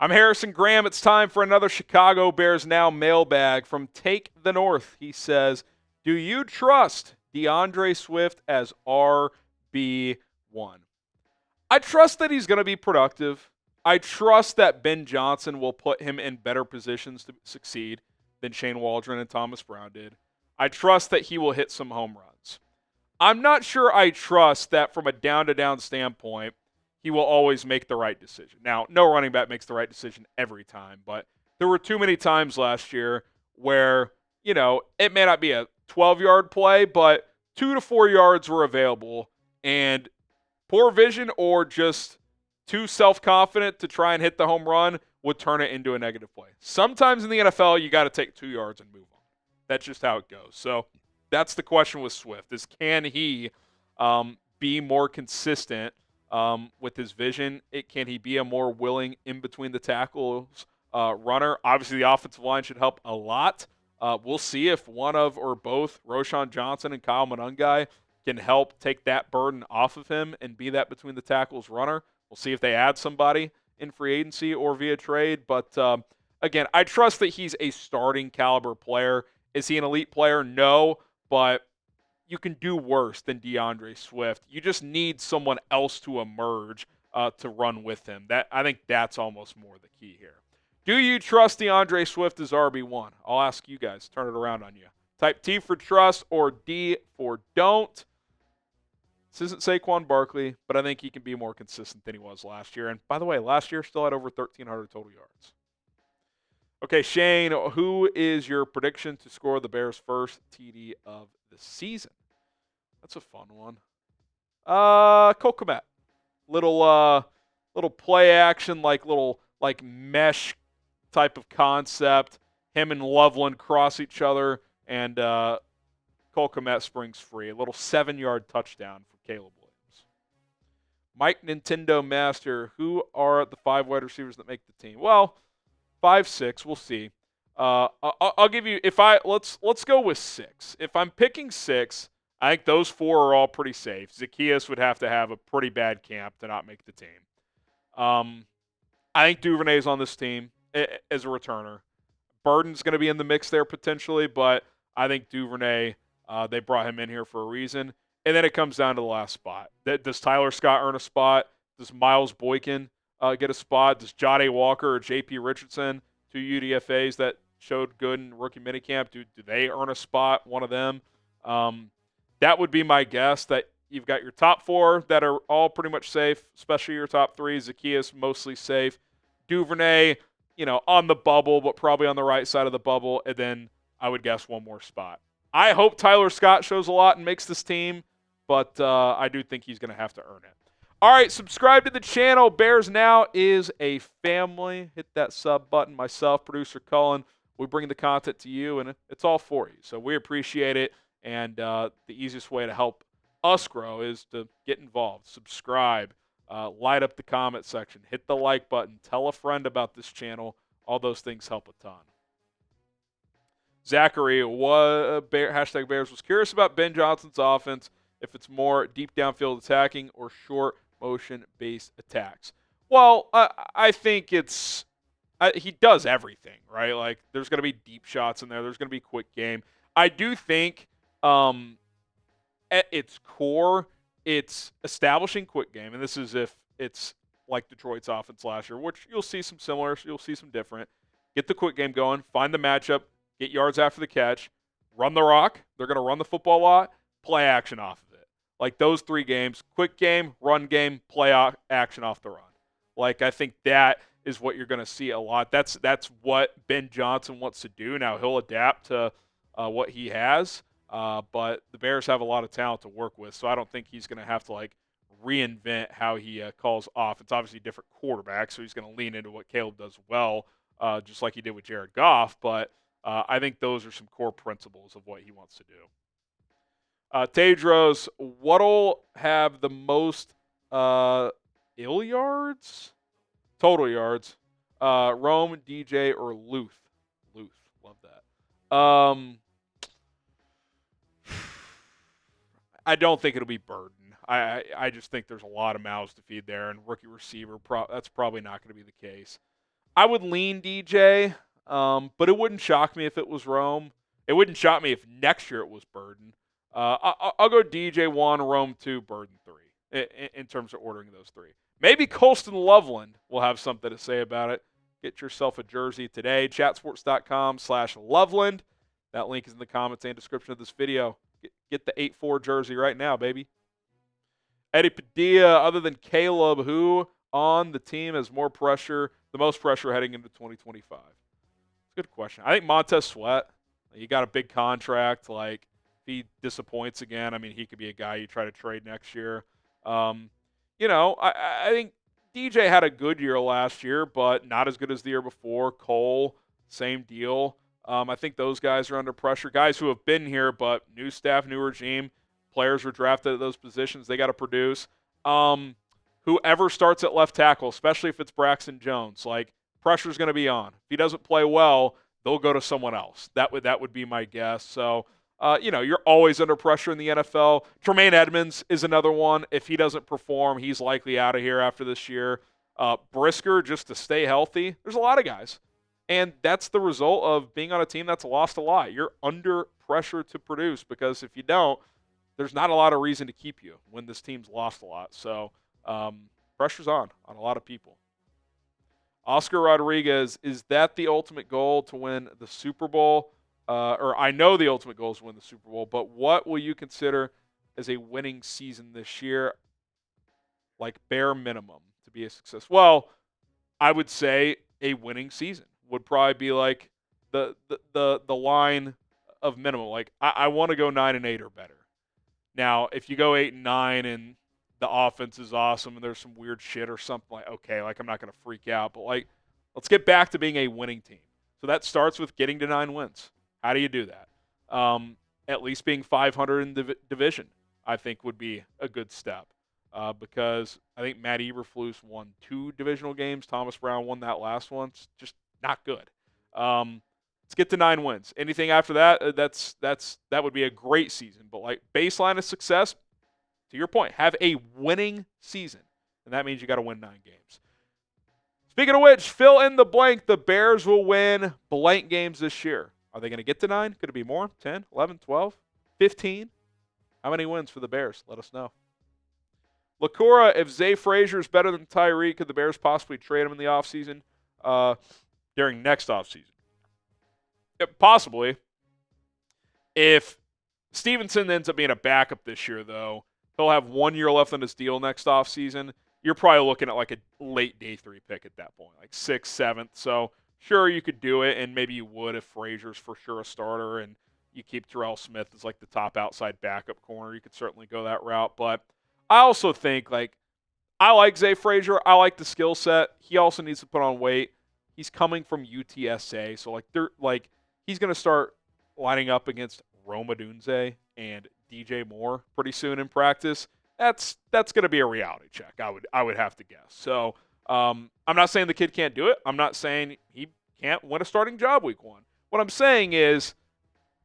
I'm Harrison Graham. It's time for another Chicago Bears Now mailbag from Take the North. He says, do you trust DAndre Swift as RB1? I trust that he's going to be productive. I trust that Ben Johnson will put him in better positions to succeed than Shane Waldron and Thomas Brown did. I trust that he will hit some home runs. I'm not sure I trust that from a down-to-down standpoint, he will always make the right decision. Now, no running back makes the right decision every time, but there were too many times last year where, it may not be a 12-yard play, but 2 to 4 yards were available, and poor vision or just too self-confident to try and hit the home run would turn it into a negative play. Sometimes in the NFL, you got to take 2 yards and move on. That's just how it goes. So that's the question with Swift, is can he be more consistent with his vision? Can he be a more willing in-between-the-tackles runner? Obviously, the offensive line should help a lot. We'll see if one of or both Roschon Johnson and Kyle Monangai can help take that burden off of him and be that between-the-tackles runner. We'll see if they add somebody in free agency or via trade. But, again, I trust that he's a starting caliber player. Is he an elite player? No, but you can do worse than DAndre Swift. You just need someone else to emerge to run with him. I think that's almost more the key here. Do you trust DAndre Swift as RB1? I'll ask you guys. Turn it around on you. Type T for trust or D for don't. This isn't Saquon Barkley, but I think he can be more consistent than he was last year. And by the way, last year still had over 1,300 total yards. Okay, Shane, who is your prediction to score the Bears' first TD of the season? That's a fun one. Cole Kmet. Little play action, little mesh type of concept. Him and Loveland cross each other, and Cole Kmet springs free. A little 7-yard touchdown for Caleb Williams. Mike Nintendo Master, who are the 5 wide receivers that make the team? Well, 5, 6, we'll see. I'll give you, let's go with 6. If I'm picking 6, I think those 4 are all pretty safe. Zacchaeus would have to have a pretty bad camp to not make the team. I think Duvernay's on this team as a returner. Burden's going to be in the mix there potentially, but I think Duvernay, they brought him in here for a reason. And then it comes down to the last spot. Does Tyler Scott earn a spot? Does Miles Boykin get a spot? Does Jade Walker or J.P. Richardson, 2 UDFAs that showed good in rookie minicamp, do they earn a spot, one of them? That would be my guess, that you've got your top 4 that are all pretty much safe, especially your top 3. Zacchaeus, mostly safe. Duvernay, on the bubble, but probably on the right side of the bubble. And then I would guess one more spot. I hope Tyler Scott shows a lot and makes this team, but I do think he's going to have to earn it. All right, subscribe to the channel. Bears Now is a family. Hit that sub button. Myself, producer Cullen, we bring the content to you, and it's all for you. So we appreciate it, and the easiest way to help us grow is to get involved. Subscribe, light up the comment section, hit the like button, tell a friend about this channel. All those things help a ton. Zachary, hashtag Bears, was curious about Ben Johnson's offense, if it's more deep downfield attacking or short motion-based attacks. Well, I think he does everything, right? There's going to be deep shots in there. There's going to be quick game. I do think at its core, it's establishing quick game, and this is if it's like Detroit's offense last year, which you'll see some similar, you'll see some different. Get the quick game going, find the matchup, get yards after the catch, run the rock. They're going to run the football a lot, play action off of it. Those 3 games, quick game, run game, play action off the run. I think that is what you're going to see a lot. That's what Ben Johnson wants to do. Now, he'll adapt to what he has, but the Bears have a lot of talent to work with, so I don't think he's going to have to, reinvent how he calls offense. Obviously, different quarterback, so he's going to lean into what Caleb does well, just like he did with Jared Goff, but I think those are some core principles of what he wants to do. Tedros, what'll have the most total yards? Rome, DJ, or Luth? Love that. I don't think it'll be Burden. I just think there's a lot of mouths to feed there, and rookie receiver, that's probably not going to be the case. I would lean DJ, but it wouldn't shock me if it was Rome. It wouldn't shock me if next year it was Burden. I'll go DJ 1, Rome 2, Burden 3 in terms of ordering those 3. Maybe Colston Loveland will have something to say about it. Get yourself a jersey today. Chatsports.com/Loveland. That link is in the comments and description of this video. Get the 8-4 jersey right now, baby. Eddie Padilla, other than Caleb, who on the team has more pressure, the most pressure heading into 2025? It's a good question. I think Montez Sweat. He got a big contract. Like, if he disappoints again, I mean, he could be a guy you try to trade next year. I think DJ had a good year last year, but not as good as the year before. Cole, same deal. I think those guys are under pressure. Guys who have been here, but new staff, new regime, players were drafted at those positions. They got to produce. Whoever starts at left tackle, especially if it's Braxton Jones, like, pressure's going to be on. If he doesn't play well, they'll go to someone else. That would be my guess. So, you're always under pressure in the NFL. Tremaine Edmonds is another one. If he doesn't perform, he's likely out of here after this year. Brisker, just to stay healthy. There's a lot of guys. And that's the result of being on a team that's lost a lot. You're under pressure to produce because if you don't, there's not a lot of reason to keep you when this team's lost a lot. So pressure's on a lot of people. Oscar Rodriguez, is that the ultimate goal to win the Super Bowl? Or I know the ultimate goal is to win the Super Bowl, but what will you consider as a winning season this year, like bare minimum, to be a success? Well, I would say a winning season would probably be like the line of minimum. Like, I want to go 9-8 or better. Now, if you go 8-9 and the offense is awesome and there's some weird shit or something, like, okay, like, I'm not going to freak out, but like, let's get back to being a winning team. So that starts with getting to 9 wins. How do you do that? At least being 500 in the division, I think, would be a good step because I think Matt Eberflus won 2 divisional games. Thomas Brown won that last one. It's just not good. Let's get to 9 wins. Anything after that, that would be a great season. But like, baseline of success, to your point, have a winning season, and that means you got to win 9 games. Speaking of which, fill in the blank. The Bears will win blank games this year. Are they going to get to 9? Could it be more? 10, 11, 12, 15? How many wins for the Bears? Let us know. LaCoura, if Zay Frazier is better than Tyrique, could the Bears possibly trade him in the offseason during next offseason? Possibly. If Stevenson ends up being a backup this year, though, he'll have 1 year left on his deal next offseason. You're probably looking at like a late day 3 pick at that point, like 6th, 7th. So, sure, you could do it, and maybe you would if Frazier's for sure a starter and you keep Terrell Smith as like the top outside backup corner. You could certainly go that route. But I also think, like, I like Zay Frazier. I like the skill set. He also needs to put on weight. He's coming from UTSA, so he's going to start lining up against Rome Odunze and DJ Moore pretty soon in practice. That's going to be a reality check, I would have to guess. So I'm not saying the kid can't do it. I'm not saying he can't win a starting job week 1. What I'm saying is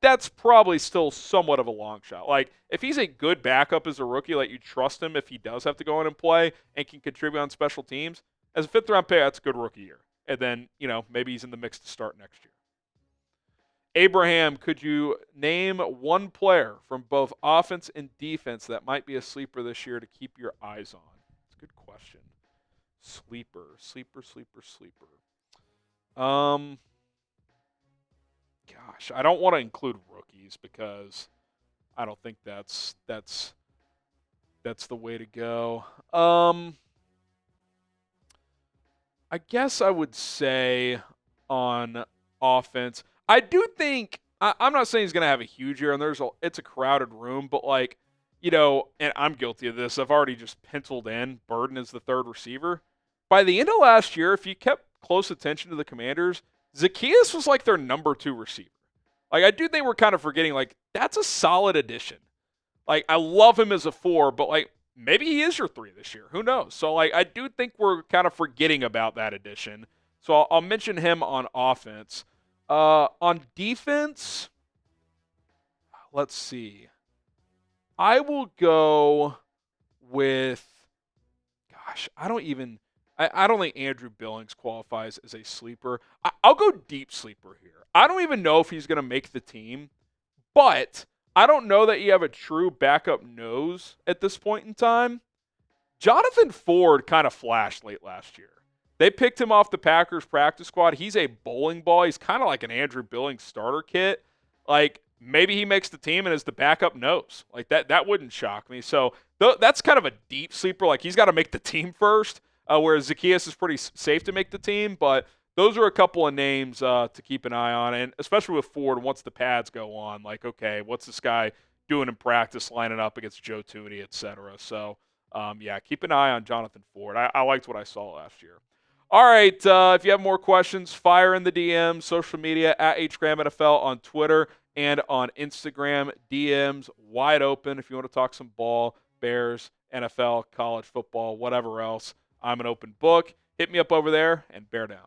that's probably still somewhat of a long shot. Like, if he's a good backup as a rookie, like, you trust him if he does have to go in and play and can contribute on special teams, as a 5th-round pick, that's a good rookie year. And then, maybe he's in the mix to start next year. Abraham, could you name one player from both offense and defense that might be a sleeper this year to keep your eyes on? It's a good question. Sleeper. Gosh, I don't want to include rookies because I don't think that's the way to go. I guess I would say on offense, I do think I'm not saying he's going to have a huge year, and it's a crowded room, but like, and I'm guilty of this. I've already just penciled in Burden as the 3rd receiver. By the end of last year, if you kept close attention to the Commanders, Zacchaeus was like their number 2 receiver. Like, I do think we're kind of forgetting, like, that's a solid addition. Like, I love him as a 4, but like, maybe he is your 3 this year. Who knows? So like, I do think we're kind of forgetting about that addition. So I'll mention him on offense. On defense, let's see. I will go with, gosh, I I don't think Andrew Billings qualifies as a sleeper. I'll go deep sleeper here. I don't even know if he's going to make the team, but I don't know that you have a true backup nose at this point in time. Jonathan Ford kind of flashed late last year. They picked him off the Packers practice squad. He's a bowling ball. He's kind of like an Andrew Billings starter kit. Like, maybe he makes the team and is the backup nose. Like, that wouldn't shock me. So that's kind of a deep sleeper. Like, he's got to make the team first, whereas Zaccheaus is pretty safe to make the team. But those are a couple of names to keep an eye on, and especially with Ford, once the pads go on, like, okay, what's this guy doing in practice, lining up against Joe Tooney, et cetera. So, yeah, keep an eye on Jonathan Ford. I liked what I saw last year. All right, if you have more questions, fire in the DMs, social media, at HGramNFL on Twitter and on Instagram. DMs wide open if you want to talk some ball, Bears, NFL, college football, whatever else. I'm an open book. Hit me up over there and bear down.